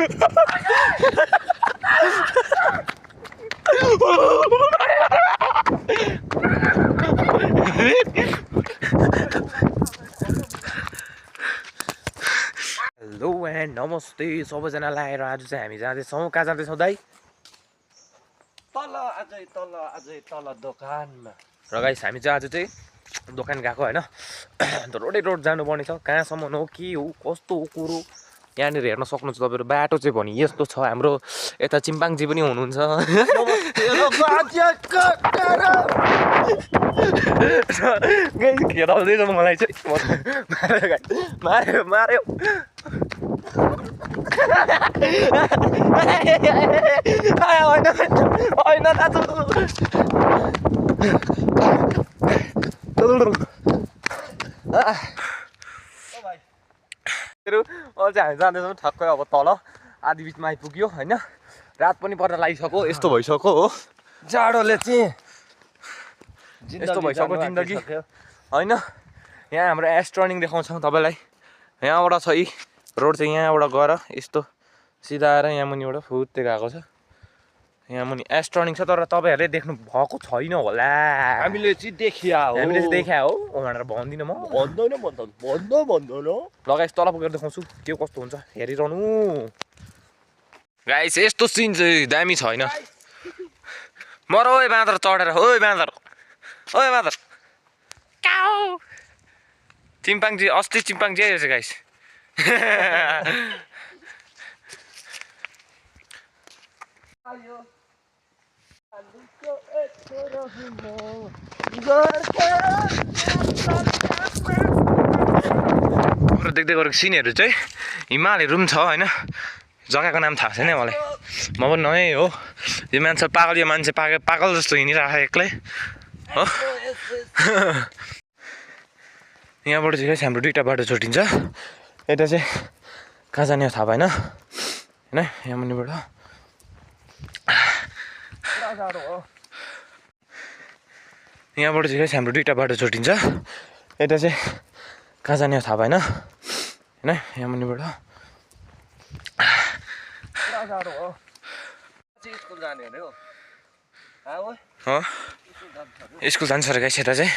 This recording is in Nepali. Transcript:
हेलो एन्ड नमस्ते सबैजनालाई। र आज चाहिँ हामी जाँदैछौँ। कहाँ जाँदैछौँ दाइ? तल दोकानमा। र गाइस हामी चाहिँ आज चाहिँ दोकान गएको होइन। रोडै रोड जानुपर्ने छ। कहाँसम्म हो के हो कस्तो हो कुरो यहाँनिर हेर्न सक्नुहुन्छ तपाईँहरू। बाटो चाहिँ भने यस्तो छ। हाम्रो यता चिम्पाङजी पनि हुनुहुन्छ। खेदाउँदैछ मलाई चाहिँ। मार्यो मार्यो होइन दाजु। अझै हामी जाँदैछौँ ठक्कै अब तल आधी बिचमा आइपुग्यो होइन। रात पनि पर्न लागिसक्यो। यस्तो भइसक्यो हो जाडोले चाहिँ यस्तो भइसक्यो जिन्दगी होइन। यहाँ हाम्रो एस टर्निङ देखाउँछौँ तपाईँलाई। यहाँबाट छ यी रोड चाहिँ यहाँबाट गएर यस्तो सिधा आएर यहाँ मुनिबाट फुत्ते गएको छ। यहाँ मुनि एस टर्निङ छ तर तपाईँहरूले देख्नु भएको छैन होला। हामीले चाहिँ देखिया हो भनेर भन्दिनँ म। भन्दैन ल गाइस तल पुगेर देखाउँछु के कस्तो हुन्छ हेरिरहनु। गाइस यस्तो सिन चाहिँ दामी छ होइन। मर ओए बाँदर चढेर ओए बाँदर काउ चिम्पाङजी अस्ति चिम्पाङजी आएछ गाइस। देख्दै गरेको सिनहरू चाहिँ हिमालहरू पनि छ होइन। जग्गाको नाम थाहा छैन मलाई। म पनि नयाँ हो। यो मान्छे पागल यो मान्छे पागल जस्तो हिँडिरहेको एक्लै हो। यहाँबाट चाहिँ हाम्रो दुईवटा बाटो छुट्टिन्छ। यता चाहिँ कहाँ जाने थाहा भएन होइन। यहाँ मुनिबाट यहाँबाट चाहिँ हाम्रो दुईवटा बाटो छुट्टिन्छ। यता चाहिँ कहाँ जाने थाहा भएन होइन। यहाँ मुनिबाट स्कुल जान्छ अरे गाइस। यता चाहिँ